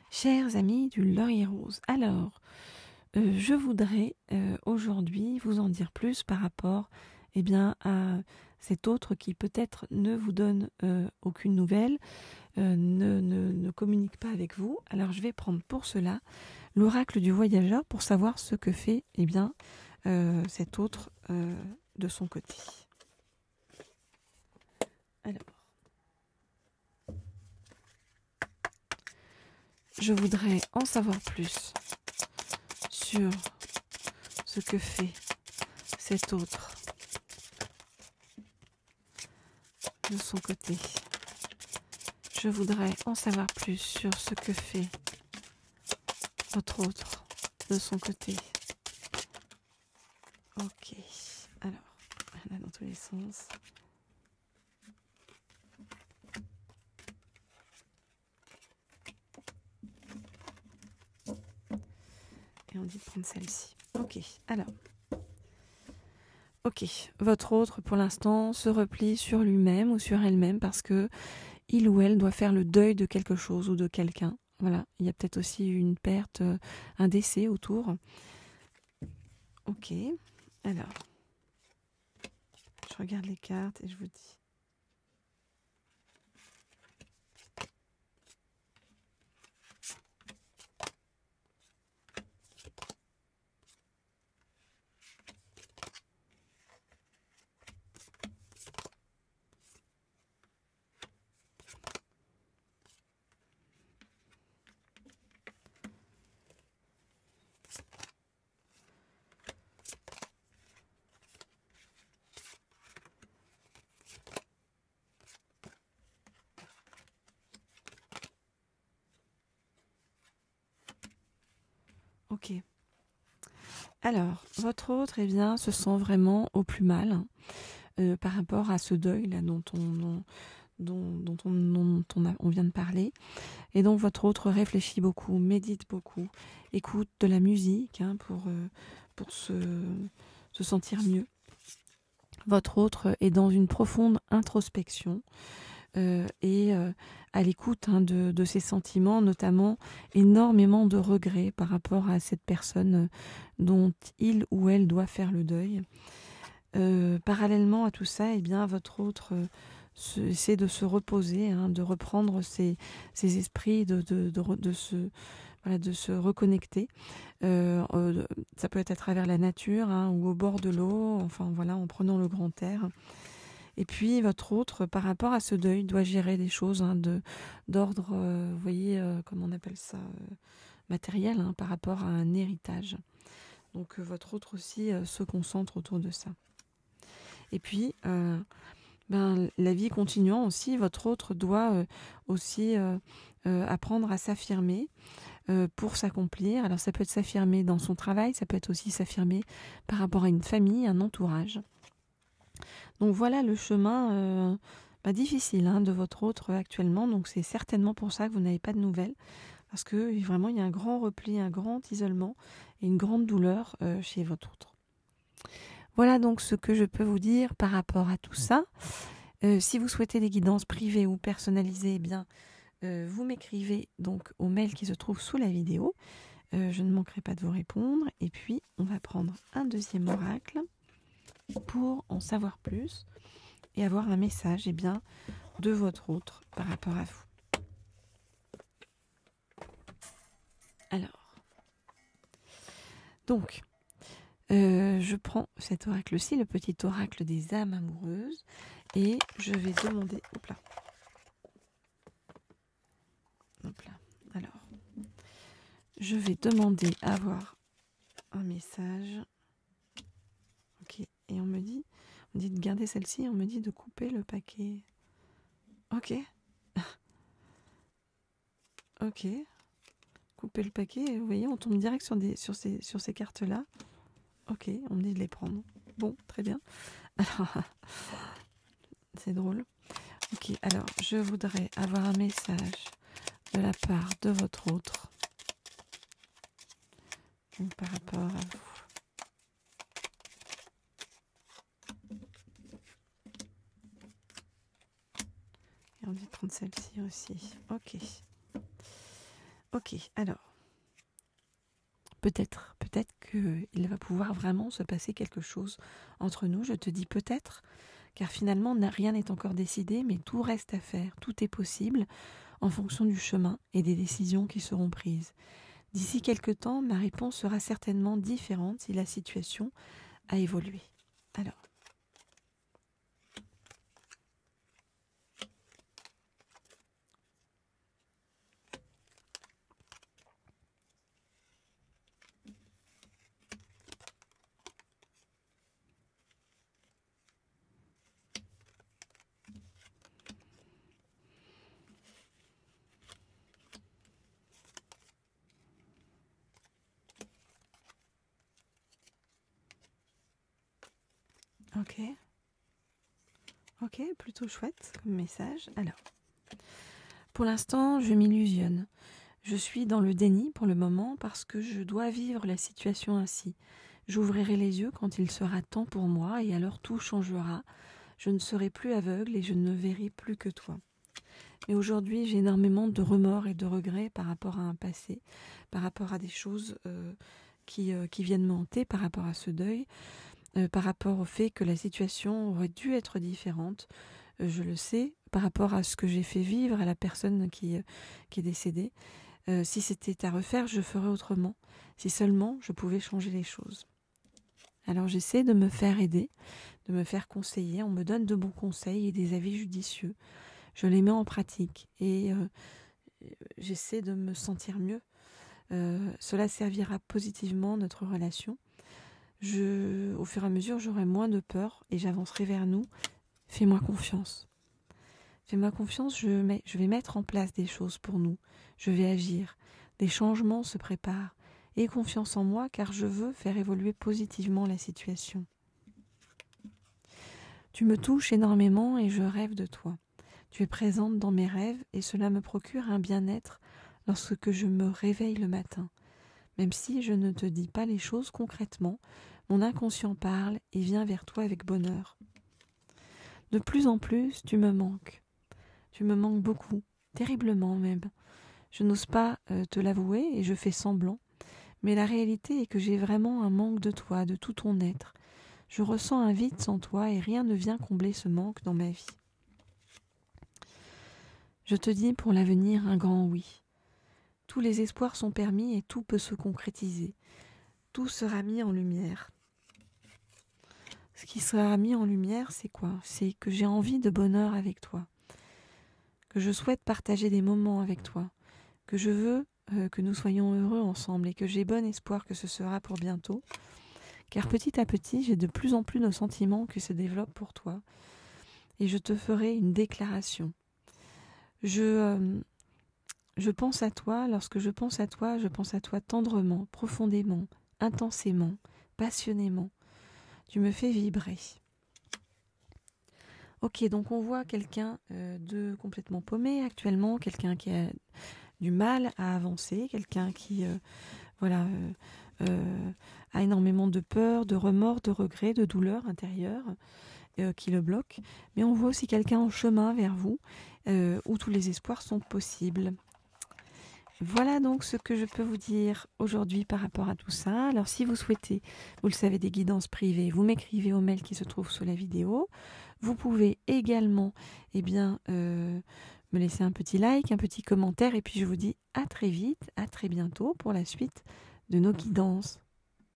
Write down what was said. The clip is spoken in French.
Chers amis du Laurier Rose, alors je voudrais aujourd'hui vous en dire plus par rapport à cet autre qui peut-être ne vous donne aucune nouvelle, ne communique pas avec vous. Alors je vais prendre pour cela l'oracle du voyageur pour savoir ce que fait cet autre de son côté. Alors, je voudrais en savoir plus sur ce que fait cet autre de son côté. Je voudrais en savoir plus sur ce que fait votre autre de son côté. Ok, alors, là dans tous les sens. Et on dit de prendre celle-ci. Ok, alors. Ok, votre autre pour l'instant se replie sur lui-même ou sur elle-même parce que il ou elle doit faire le deuil de quelque chose ou de quelqu'un. Voilà, il y a peut-être aussi une perte, un décès autour. Ok, alors, je regarde les cartes et je vous dis. Ok. Alors, votre autre, se sent vraiment au plus mal par rapport à ce deuil là dont on vient de parler. Et donc, votre autre réfléchit beaucoup, médite beaucoup, écoute de la musique pour se sentir mieux. Votre autre est dans une profonde introspection et à l'écoute de ses sentiments, notamment énormément de regrets par rapport à cette personne dont il ou elle doit faire le deuil. Parallèlement à tout ça, votre autre essaie de se reposer, de reprendre ses esprits, de se reconnecter. Ça peut être à travers la nature ou au bord de l'eau, en prenant le grand air. Et puis votre autre, par rapport à ce deuil, doit gérer des choses d'ordre, comment on appelle ça, matériel, par rapport à un héritage. Donc votre autre aussi se concentre autour de ça. Et puis, la vie continuant aussi, votre autre doit aussi apprendre à s'affirmer pour s'accomplir. Alors ça peut être s'affirmer dans son travail, ça peut être aussi s'affirmer par rapport à une famille, un entourage. Donc voilà le chemin difficile de votre autre actuellement. Donc c'est certainement pour ça que vous n'avez pas de nouvelles. Parce que vraiment il y a un grand repli, un grand isolement et une grande douleur chez votre autre. Voilà donc ce que je peux vous dire par rapport à tout ça. Si vous souhaitez des guidances privées ou personnalisées, vous m'écrivez donc au mail qui se trouve sous la vidéo. Je ne manquerai pas de vous répondre. Et puis on va prendre un deuxième oracle pour en savoir plus et avoir un message de votre autre par rapport à vous. Alors, donc, je prends cet oracle-ci, le petit oracle des âmes amoureuses, et je vais demander... Hop là. Alors, je vais demander à avoir un message. Ok, et on me dit de garder celle-ci, on me dit de couper le paquet. Ok. Ok. Couper le paquet, vous voyez, on tombe direct sur ces cartes-là. Ok, on me dit de les prendre. Bon, très bien. Alors, c'est drôle. Ok, alors, je voudrais avoir un message de la part de votre autre. Donc, par rapport à vous. Et on dit de prendre celle-ci aussi. Ok. Ok, alors, peut-être qu'il va pouvoir vraiment se passer quelque chose entre nous. Je te dis peut-être, car finalement, rien n'est encore décidé, mais tout reste à faire, tout est possible en fonction du chemin et des décisions qui seront prises. D'ici quelque temps, ma réponse sera certainement différente si la situation a évolué. Alors, ok, plutôt chouette comme message. Alors, pour l'instant, je m'illusionne. Je suis dans le déni pour le moment parce que je dois vivre la situation ainsi. J'ouvrirai les yeux quand il sera temps pour moi et alors tout changera. Je ne serai plus aveugle et je ne verrai plus que toi. Mais aujourd'hui, j'ai énormément de remords et de regrets par rapport à un passé, par rapport à des choses qui viennent me hanter, par rapport à ce deuil, par rapport au fait que la situation aurait dû être différente. Je le sais, par rapport à ce que j'ai fait vivre à la personne qui est décédée. Si c'était à refaire, je ferais autrement, si seulement je pouvais changer les choses. Alors j'essaie de me faire aider, de me faire conseiller, on me donne de bons conseils et des avis judicieux. Je les mets en pratique et j'essaie de me sentir mieux. Cela servira positivement notre relation. Au fur et à mesure, j'aurai moins de peur et j'avancerai vers nous. Fais-moi confiance. Fais-moi confiance, je vais mettre en place des choses pour nous. Je vais agir. Des changements se préparent. Aie confiance en moi car je veux faire évoluer positivement la situation. Tu me touches énormément et je rêve de toi. Tu es présente dans mes rêves et cela me procure un bien-être lorsque je me réveille le matin. Même si je ne te dis pas les choses concrètement, mon inconscient parle et vient vers toi avec bonheur. De plus en plus, tu me manques. Tu me manques beaucoup, terriblement même. Je n'ose pas te l'avouer et je fais semblant, mais la réalité est que j'ai vraiment un manque de toi, de tout ton être. Je ressens un vide sans toi et rien ne vient combler ce manque dans ma vie. Je te dis pour l'avenir un grand oui. Tous les espoirs sont permis et tout peut se concrétiser. Tout sera mis en lumière. Ce qui sera mis en lumière, c'est quoi? C'est que j'ai envie de bonheur avec toi, que je souhaite partager des moments avec toi, que je veux que nous soyons heureux ensemble et que j'ai bon espoir que ce sera pour bientôt, car petit à petit, j'ai de plus en plus de sentiments qui se développent pour toi et je te ferai une déclaration. Je pense à toi, lorsque je pense à toi tendrement, profondément, intensément, passionnément. Tu me fais vibrer. Ok, donc on voit quelqu'un de complètement paumé actuellement, quelqu'un qui a du mal à avancer, quelqu'un qui a énormément de peur, de remords, de regrets, de douleurs intérieures qui le bloquent. Mais on voit aussi quelqu'un en chemin vers vous où tous les espoirs sont possibles. Voilà donc ce que je peux vous dire aujourd'hui par rapport à tout ça. Alors si vous souhaitez, vous le savez, des guidances privées, vous m'écrivez au mail qui se trouve sous la vidéo. Vous pouvez également me laisser un petit like, un petit commentaire et puis je vous dis à très vite, à très bientôt pour la suite de nos guidances.